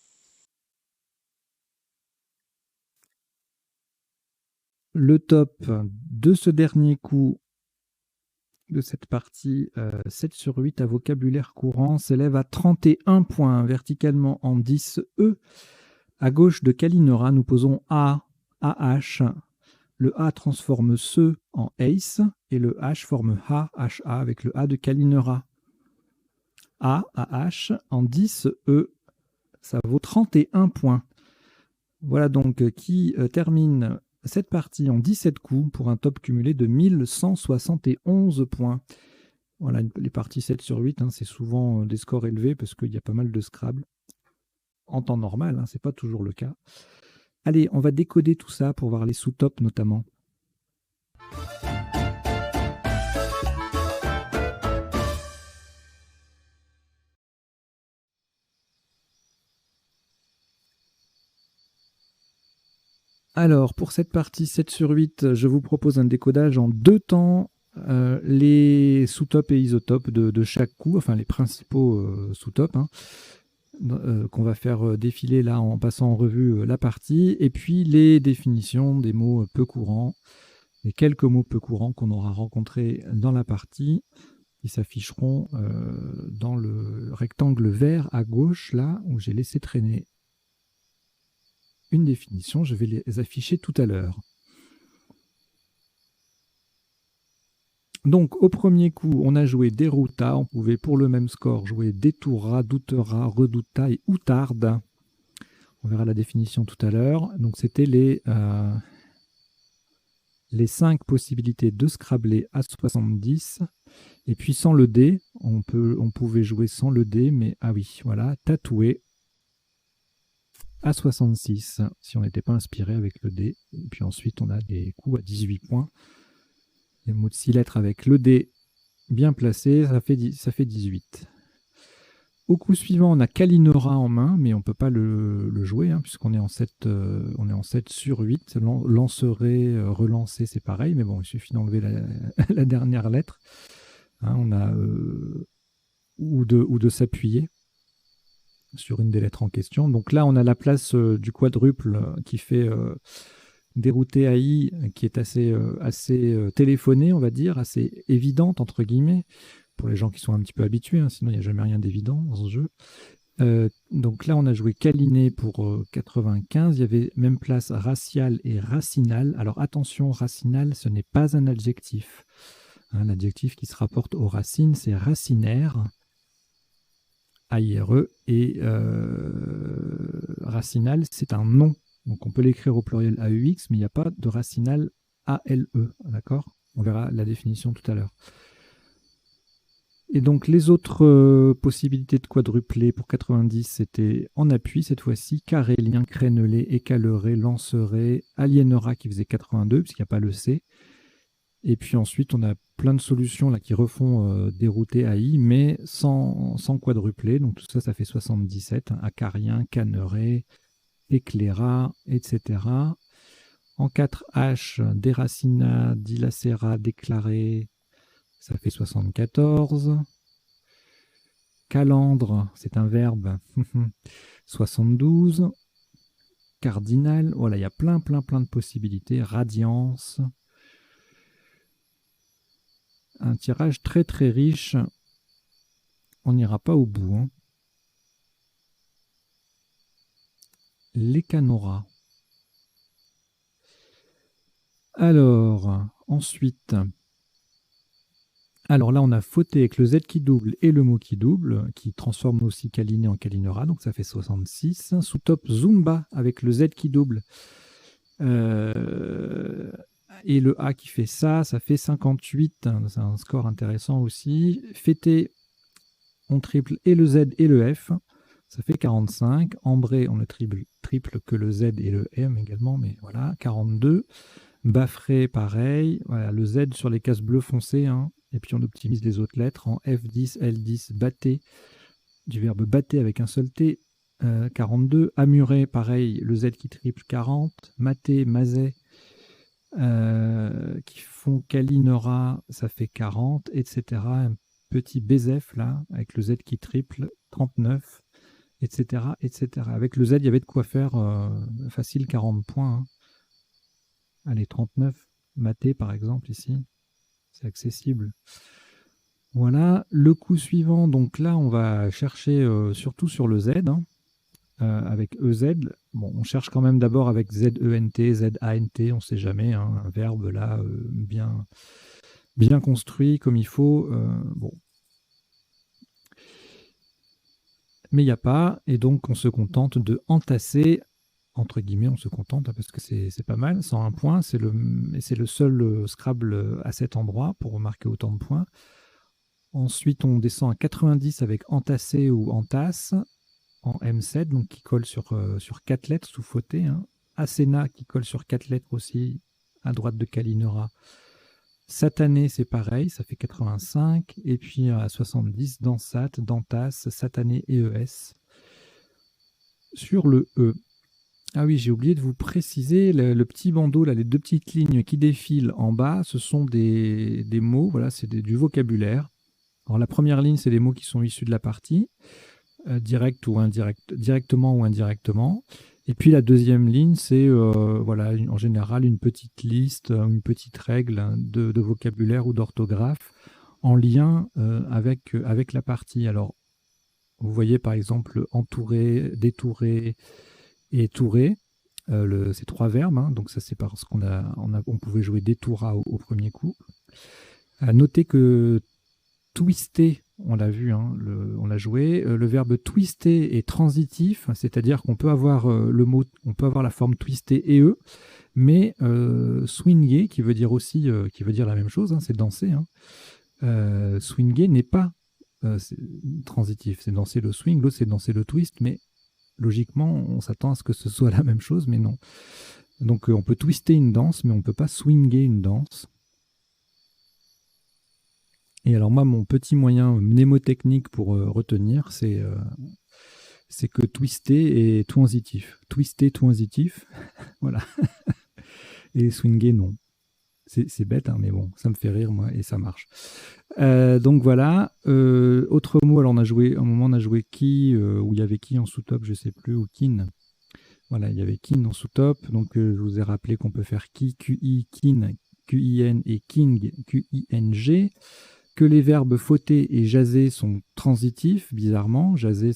Le top de ce dernier coup de cette partie 7 sur 8 à vocabulaire courant s'élève à 31 points, verticalement en 10 E. À gauche de Kalinora, nous posons A, AH. Le A transforme ce en ace et le H forme H, HA avec le A de Kalinora. A, AH en 10 E, ça vaut 31 points. Voilà donc qui termine cette partie en 17 coups pour un top cumulé de 1171 points. Voilà, les parties 7 sur 8, c'est souvent des scores élevés parce qu'il y a pas mal de Scrabble. En temps normal, ce n'est pas toujours le cas. Allez, on va décoder tout ça pour voir les sous-tops notamment. Alors, pour cette partie 7 sur 8, je vous propose un décodage en 2 temps. Les sous-tops et isotopes de chaque coup, enfin les principaux sous-tops, qu'on va faire défiler là en passant en revue la partie, et puis les définitions des mots peu courants, les quelques mots peu courants qu'on aura rencontrés dans la partie, qui s'afficheront dans le rectangle vert à gauche, là où j'ai laissé traîner une définition. Je vais les afficher tout à l'heure. Donc, au premier coup, on a joué Deruta. On pouvait, pour le même score, jouer Détoura, Doutera, Redouta et Outarde. On verra la définition tout à l'heure. Donc, c'était les 5 possibilités de Scrabbler à 70. Et puis, sans le dé, on pouvait jouer sans le dé, mais ah oui, voilà, Tatoué à 66, si on n'était pas inspiré avec le dé. Et puis ensuite, on a des coups à 18 points. Les mots de 6 lettres avec le dé bien placé, ça fait 18. Au coup suivant, on a Kalinora en main, mais on ne peut pas le jouer, puisqu'on est en 7, en 7 sur 8. Lancerer, relancer, c'est pareil, mais bon, il suffit d'enlever la dernière lettre. On a ou de s'appuyer sur une des lettres en question. Donc là, on a la place du quadruple qui fait dérouter AI, qui est assez téléphonée, on va dire, assez évidente, entre guillemets, pour les gens qui sont un petit peu habitués, sinon il n'y a jamais rien d'évident dans ce jeu. Donc là, on a joué Kaliné pour 95. Il y avait même place racial et racinal. Alors attention, racinal, ce n'est pas un adjectif. L'adjectif qui se rapporte aux racines, c'est racinaire. A-I-R-E, et racinal, c'est un nom. Donc on peut l'écrire au pluriel A-U-X, mais il n'y a pas de racinal A-L-E, d'accord? On verra la définition tout à l'heure. Et donc les autres possibilités de quadrupler pour 90, c'était en appui cette fois-ci, carélien, crénelé, écaleré, lanceray, aliénera qui faisait 82, puisqu'il n'y a pas le C. Et puis ensuite, on a plein de solutions là qui refont dérouter AI, mais sans quadrupler. Donc tout ça, ça fait 77. Acarien, Canneret, Éclaira, etc. En 4H, Déracina, Dilacera, Déclaré, ça fait 74. Calandre, c'est un verbe, 72. Cardinal, voilà, il y a plein de possibilités. Radiance. Un tirage très riche. On n'ira pas au bout. Les canoras. Alors, ensuite, alors là, on a fauté avec le Z qui double et le mot qui double, qui transforme aussi Kaliné en Kalinera, donc ça fait 66. Sous-top Zumba avec le Z qui double. Et le A qui fait ça fait 58. C'est un score intéressant aussi. Fêté, on triple et le Z et le F. Ça fait 45. Ambré, on ne triple que le Z et le M également, mais voilà, 42. Baffré, pareil. Voilà, le Z sur les cases bleu foncé. Et puis on optimise les autres lettres en F10, L10, batté, du verbe batté avec un seul T. 42. Amuré, pareil, le Z qui triple 40. Maté, mazet, qui font Kalinora, ça fait 40, etc. Un petit Bézef là, avec le Z qui triple, 39. etc., etc. Avec le Z, il y avait de quoi faire facile 40 points. Hein. Allez, 39, mathé par exemple, ici. C'est accessible. Voilà, le coup suivant, donc là, on va chercher surtout sur le Z, hein, avec EZ. Bon, on cherche quand même d'abord avec ZENT, ZANT, on ne sait jamais, hein, un verbe là, bien construit comme il faut. Bon. Mais il n'y a pas, et donc on se contente de entasser, entre guillemets, on se contente, hein, parce que c'est pas mal, 101 points, c'est le seul Scrabble à cet endroit pour marquer autant de points. Ensuite, on descend à 90 avec entassé ou entasse en M7, donc qui colle sur 4 lettres sous fauté. Hein. Asena qui colle sur 4 lettres aussi à droite de Kalinera. Satané, c'est pareil, ça fait 85. Et puis à 70, Dansat, Dantas, Satané et ES. Sur le E. Ah oui, j'ai oublié de vous préciser, le petit bandeau, là, les deux petites lignes qui défilent en bas, ce sont des mots, voilà, c'est du vocabulaire. Alors la première ligne, c'est les mots qui sont issus de la partie, direct ou indirect, directement ou indirectement. Et puis la deuxième ligne, c'est voilà, en général une petite liste, une petite règle de vocabulaire ou d'orthographe en lien avec la partie. Alors, vous voyez par exemple entourer, détourer et tourer. Ces trois verbes, hein, donc ça c'est parce on pouvait jouer détoura au premier coup. À noter que twister, on l'a vu, hein, on l'a joué. Le verbe twister est transitif, c'est-à-dire qu'on peut avoir on peut avoir la forme twister et mais swinger, qui veut dire aussi, qui veut dire la même chose, hein, c'est danser. Hein, swinger n'est pas transitif, c'est danser le swing, l'autre c'est danser le twist, mais logiquement, on s'attend à ce que ce soit la même chose, mais non. Donc on peut twister une danse, mais on ne peut pas swinger une danse. Et alors moi, mon petit moyen mnémotechnique pour retenir, c'est que twister est transitif. Twister, transitif, voilà. Et swinger, non. C'est bête, hein, mais bon, ça me fait rire, moi, et ça marche. Donc voilà. Autre mot, alors un moment on a joué qui, où il y avait qui en sous-top, je ne sais plus, ou kin. Voilà, il y avait kin en sous-top. Donc je vous ai rappelé qu'on peut faire qui, QI, kin, QIN et king, QING. Que les verbes fauter et jaser sont transitifs, bizarrement. Jaser,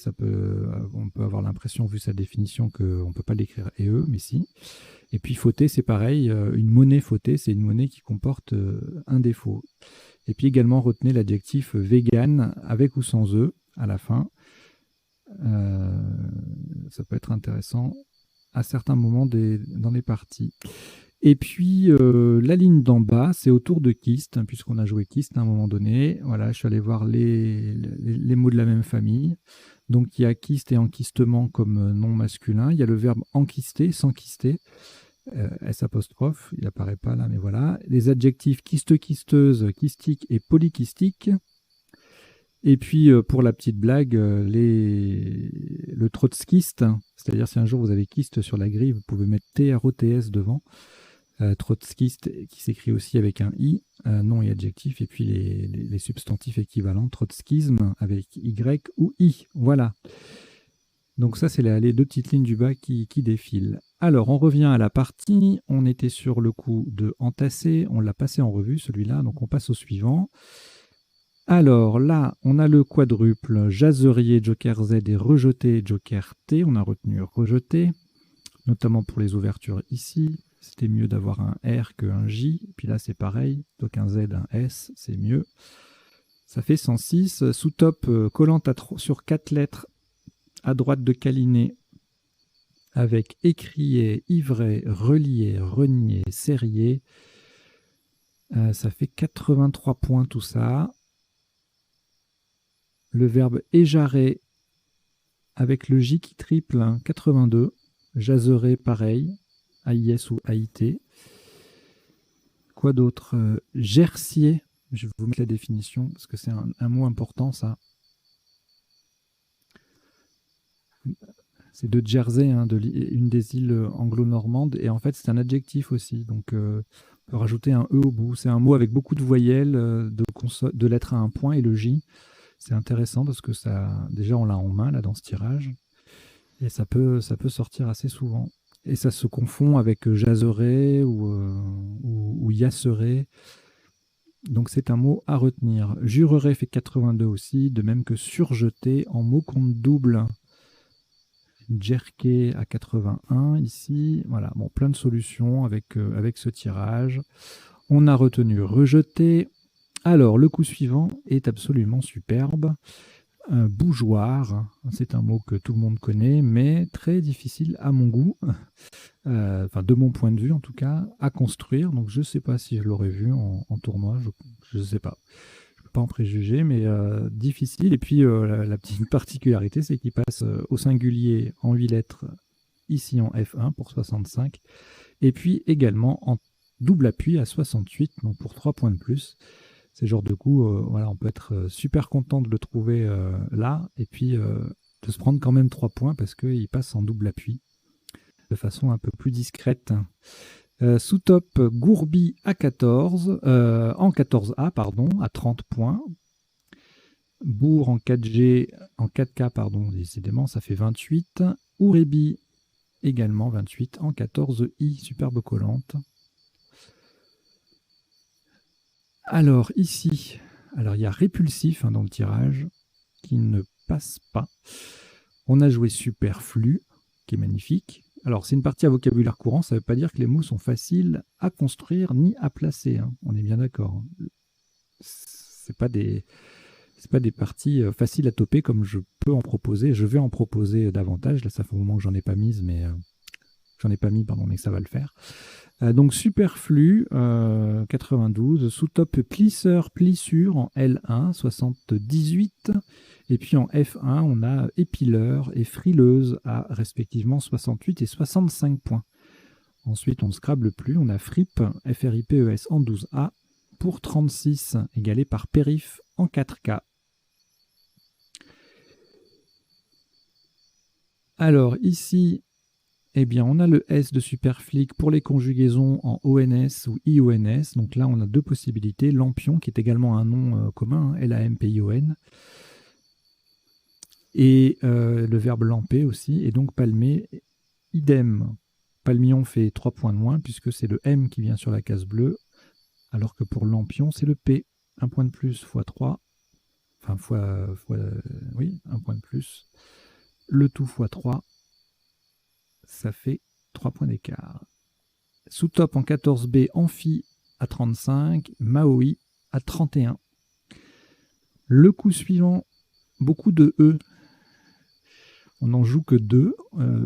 on peut avoir l'impression, vu sa définition, qu'on ne peut pas l'écrire mais si. Et puis fauter, c'est pareil. Une monnaie fautée, c'est une monnaie qui comporte un défaut. Et puis également, retenez l'adjectif vegan, avec ou sans E, à la fin. Ça peut être intéressant à certains moments dans les parties. Et puis, la ligne d'en bas, c'est autour de Kist, hein, puisqu'on a joué Kist à un moment donné. Voilà, je suis allé voir les mots de la même famille. Donc, il y a Kist et enquistement comme nom masculin. Il y a le verbe enquister, s'enquister, S', il n'apparaît pas là, mais voilà. Les adjectifs kyste, kysteuse, kystique et polykystique. Et puis, pour la petite blague, le trotskiste, c'est-à-dire si un jour vous avez kyste sur la grille, vous pouvez mettre TROTS devant. Trotskiste, qui s'écrit aussi avec un I, nom et adjectif, et puis les substantifs équivalents, trotskisme avec Y ou I. Voilà. Donc ça, c'est les deux petites lignes du bas qui défilent. Alors, on revient à la partie. On était sur le coup de entasser. On l'a passé en revue, celui-là. Donc, on passe au suivant. Alors là, on a le quadruple jaserier, joker Z et rejeté, joker T. On a retenu rejeté, notamment pour les ouvertures ici. C'était mieux d'avoir un R qu'un J. Puis là, c'est pareil. Donc un Z, un S, c'est mieux. Ça fait 106. Sous-top collant sur 4 lettres à droite de Caliné avec écrier, ivrer, relier, renier, serrier. Ça fait 83 points tout ça. Le verbe éjarrer avec le J qui triple, 82. Jaserer, pareil. AIS ou AIT. Quoi d'autre? Gercier. Je vais vous mettre la définition parce que c'est un mot important, ça. C'est de Jersey, hein, une des îles anglo-normandes. Et en fait, c'est un adjectif aussi. Donc, on peut rajouter un E au bout. C'est un mot avec beaucoup de voyelles, de lettres à un point et le J. C'est intéressant parce que déjà, on l'a en main là, dans ce tirage. Et ça peut sortir assez souvent. Et ça se confond avec jaseret ou yasseret. Donc c'est un mot à retenir. Jurerait fait 82 aussi, de même que surjeter en mot compte double. Jerké à 81 ici. Voilà, bon, plein de solutions avec ce tirage. On a retenu rejeter. Alors, le coup suivant est absolument superbe. Bougeoir, c'est un mot que tout le monde connaît, mais très difficile à mon goût, enfin de mon point de vue en tout cas, à construire. Donc je ne sais pas si je l'aurais vu en tournoi, je ne sais pas. Je ne peux pas en préjuger, mais difficile. Et puis la petite particularité, c'est qu'il passe au singulier en 8 lettres, ici en F1 pour 65, et puis également en double appui à 68, donc pour 3 points de plus. C'est le genre de coup, voilà, on peut être super content de le trouver là, et puis de se prendre quand même 3 points parce qu'il passe en double appui de façon un peu plus discrète. Sous top, Gourbi à 14, en 14A, pardon, à 30 points. Bourg en 4G, en 4K, pardon, décidément, ça fait 28. Ourébi également 28 en 14I, superbe collante. Alors ici, il y a répulsif dans le tirage qui ne passe pas. On a joué superflu, qui est magnifique. Alors c'est une partie à vocabulaire courant, ça ne veut pas dire que les mots sont faciles à construire ni à placer. On est bien d'accord. C'est pas des parties faciles à toper comme je peux en proposer. Je vais en proposer davantage. Là, ça fait un moment que j'en ai pas mis, mais mais ça va le faire. Donc superflu, 92, sous-top plisseur, plissure en L1, 78. Et puis en F1, on a épileur et frileuse à respectivement 68 et 65 points. Ensuite, on ne scrable plus, on a FRIP, F-R-I-P-E-S en 12A pour 36, égalé par périph en 4K. Alors ici, eh bien, on a le S de Superflic pour les conjugaisons en ONS ou IONS. Donc là, on a deux possibilités. Lampion, qui est également un nom commun, L-A-M-P-I-O-N. Et le verbe lamper aussi. Et donc palmer, idem. Palmillon fait 3 points de moins, puisque c'est le M qui vient sur la case bleue. Alors que pour lampion, c'est le P. Un point de plus fois 3. Enfin, oui, un point de plus. Le tout fois 3. Ça fait 3 points d'écart. Sous-top en 14B, Amphi à 35, Maoi à 31. Le coup suivant, beaucoup de E. On n'en joue que 2,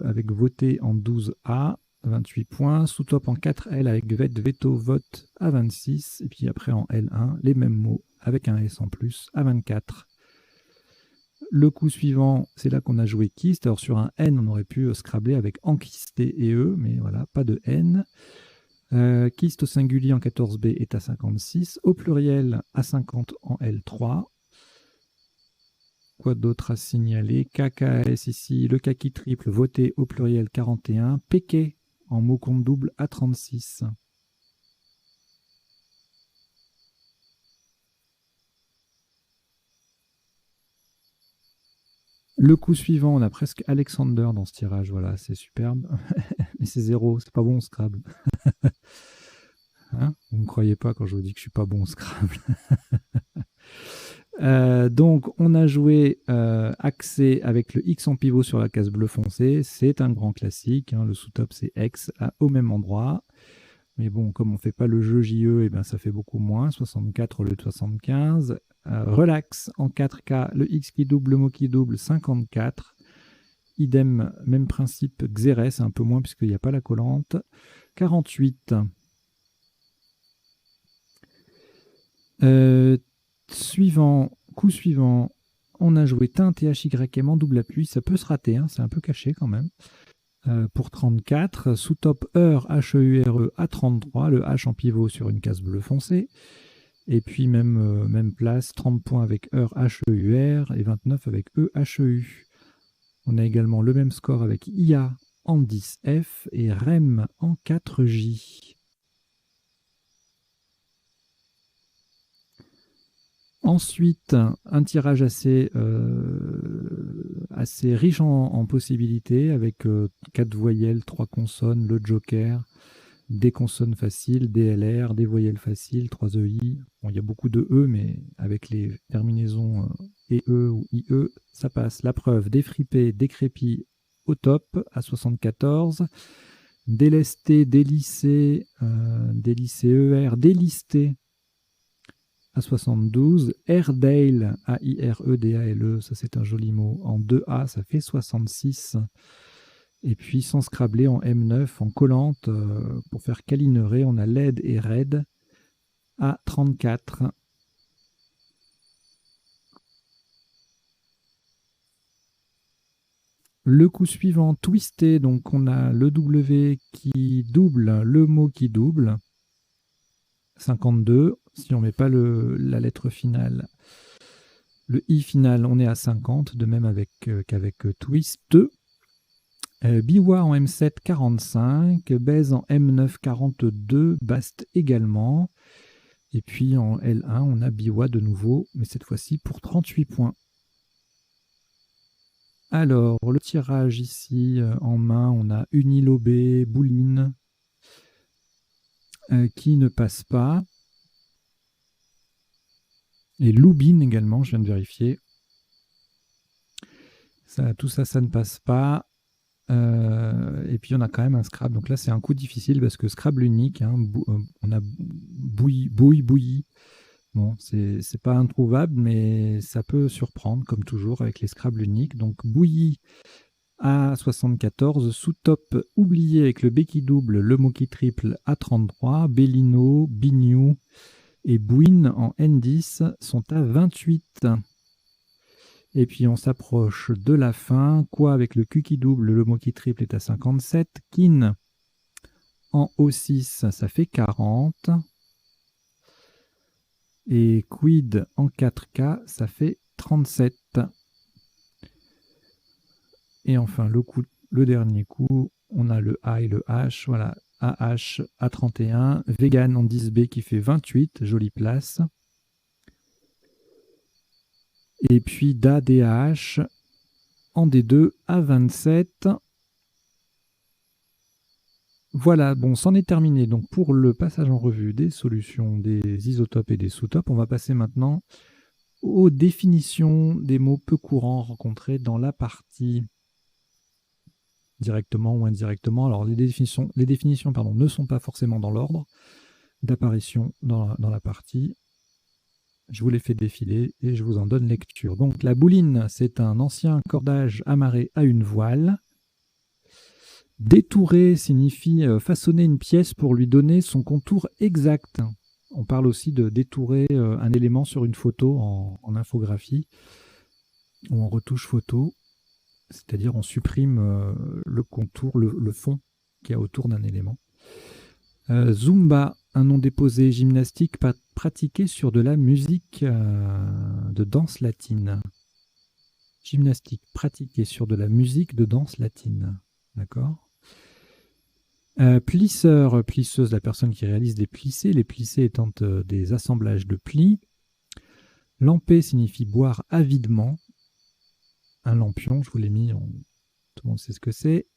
avec voté en 12A, 28 points. Sous-top en 4L avec vet, veto, vote à 26. Et puis après en L1, les mêmes mots avec un S en plus à 24. Le coup suivant, c'est là qu'on a joué Kist. Alors sur un N, on aurait pu scrabler avec enquisté et E, mais voilà, pas de N. Kist au singulier en 14B est à 56. Au pluriel à 50 en L3. Quoi d'autre à signaler? KKS ici, le kaki triple voté au pluriel 41. Péquet en mot compte double à 36. Le coup suivant, on a presque Alexander dans ce tirage. Voilà, c'est superbe. Mais c'est 0, c'est pas bon au Scrabble. Hein, vous ne me croyez pas quand je vous dis que je suis pas bon au Scrabble. Donc, on a joué accès avec le X en pivot sur la case bleu foncé. C'est un grand classique. Le sous-top, c'est X au même endroit. Mais bon, comme on ne fait pas le jeu JE, eh ben, ça fait beaucoup moins. 64 au lieu de 75. Relax en 4K, le X qui double, le mot qui double, 54. Idem, même principe, Xérès, un peu moins puisqu'il n'y a pas la collante. 48. Coup suivant, on a joué teinte et HYM en double appui. Ça peut se rater, c'est un peu caché quand même. Pour 34, sous-top heure HEURE à 33, le H en pivot sur une case bleu foncé. Et puis même place, 30 points avec heure HEUR et 29 avec EHEU. On a également le même score avec IA en 10F et REM en 4J. Ensuite, un tirage assez riche en possibilités, avec 4 voyelles, 3 consonnes, le joker, des consonnes faciles, des LR, des voyelles faciles, 3 EI. Bon, il y a beaucoup de E, mais avec les terminaisons EE ou IE, ça passe. La preuve, défripé, décrépit au top, à 74. Délesté, délissé, délissé ER, délisté à 72. Airedale, A-I-R-E-D-A-L-E, ça c'est un joli mot, en 2A, ça fait 66. Et puis sans scrabler en M9, en collante, pour faire câlinerer, on a LED et RED à 34. Le coup suivant, twisté, donc on a le W qui double, le mot qui double, 52. Si on ne met pas la lettre finale, le I final, on est à 50, de même qu'avec twist. Biwa en M7, 45, Baise en M9, 42, Bast également. Et puis en L1, on a Biwa de nouveau, mais cette fois-ci pour 38 points. Alors, le tirage ici en main, on a Unilobé, Bouline, qui ne passe pas. Et Loubine également, je viens de vérifier. Tout ça, ça ne passe pas. Et puis on a quand même un Scrabble. Donc là, c'est un coup difficile parce que Scrabble unique, hein, on a bouilli. Bon, c'est pas introuvable, mais ça peut surprendre, comme toujours, avec les Scrabble uniques. Donc bouilli à 74, sous-top oublié avec le B qui double, le mot qui triple à 33, Bellino, Bignou et Bouine en N10 sont à 28. Et puis on s'approche de la fin. Quoi avec le Q qui double, le mot qui triple est à 57. Kin en O6, ça fait 40. Et Quid en 4K, ça fait 37. Et enfin, le dernier coup, on a le A et le H. Voilà, AH à 31. Vegan en 10B qui fait 28. Jolie place. Et puis DA-DH en D2 à 27. Voilà, bon, c'en est terminé. Donc pour le passage en revue des solutions des isotopes et des sous-topes, on va passer maintenant aux définitions des mots peu courants rencontrés dans la partie, directement ou indirectement. Alors les définitions ne sont pas forcément dans l'ordre d'apparition dans la partie. Je vous les fais défiler et je vous en donne lecture. Donc la bouline, c'est un ancien cordage amarré à une voile. Détourer signifie façonner une pièce pour lui donner son contour exact. On parle aussi de détourer un élément sur une photo en infographie ou en retouche photo, c'est-à-dire on supprime le contour, le fond qu'il y a autour d'un élément. Zumba, un nom déposé, gymnastique pratiquée sur de la musique de danse latine. Gymnastique pratiquée sur de la musique de danse latine. D'accord ? Plisseur, plisseuse, la personne qui réalise des plissés, les plissés étant des assemblages de plis. Lamper signifie boire avidement. Un lampion, je vous l'ai mis, tout le monde sait ce que c'est.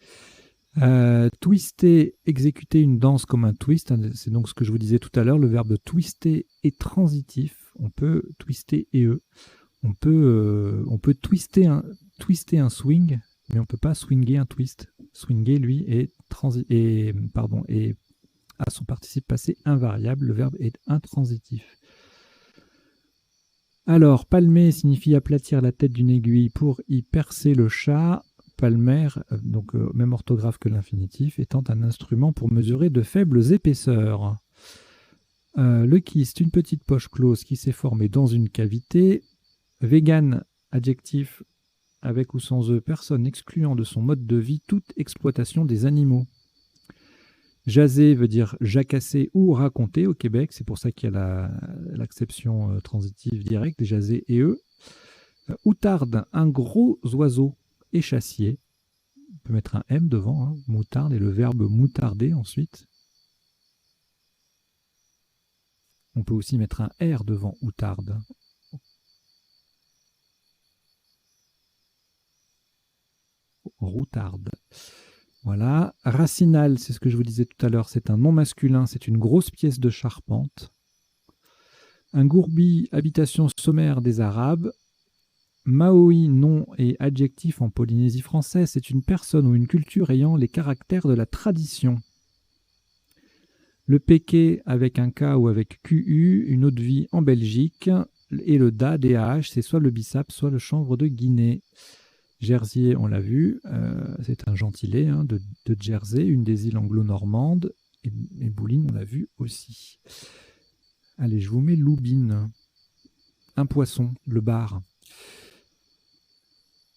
Twister, exécuter une danse comme un twist, c'est donc ce que je vous disais tout à l'heure, le verbe twister est transitif, on peut twister on peut twister un swing, mais on ne peut pas swinger un twist. Swinger, lui, a son participe passé invariable, le verbe est intransitif. Alors, palmer signifie aplatir la tête d'une aiguille pour y percer le chat. Palmer, donc même orthographe que l'infinitif, étant un instrument pour mesurer de faibles épaisseurs. Le kyste, une petite poche close qui s'est formée dans une cavité. Vegan, adjectif avec ou sans eux, personne excluant de son mode de vie toute exploitation des animaux. Jaser veut dire jacasser ou raconter au Québec, c'est pour ça qu'il y a l'acception transitive directe, jaser et eux. Outarde, un gros oiseau échassier. On peut mettre un M devant, hein, moutarde, et le verbe moutarder ensuite. On peut aussi mettre un R devant outarde. routarde. Voilà. Racinal, c'est ce que je vous disais tout à l'heure, c'est un nom masculin, c'est une grosse pièce de charpente. Un gourbi, habitation sommaire des Arabes. Maoi, nom et adjectif en Polynésie française, c'est une personne ou une culture ayant les caractères de la tradition. Le Péké avec un K ou avec QU, une eau de vie en Belgique. Et le DA, DAH, c'est soit le bissap, soit le chanvre de Guinée. Jersier, on l'a vu, c'est un gentilé de Jersey, une des îles anglo-normandes. Et Bouline, on l'a vu aussi. Allez, je vous mets Loubine. Un poisson, le bar.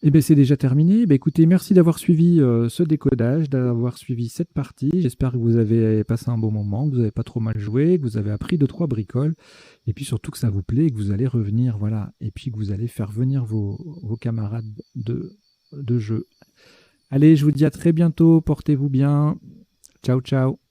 Eh bien, c'est déjà terminé. Écoutez, merci d'avoir suivi ce décodage, d'avoir suivi cette partie. J'espère que vous avez passé un bon moment, que vous n'avez pas trop mal joué, que vous avez appris 2-3 bricoles, et puis surtout que ça vous plaît, et que vous allez revenir, voilà, et puis que vous allez faire venir vos camarades de jeu. Allez, je vous dis à très bientôt, portez-vous bien. Ciao, ciao.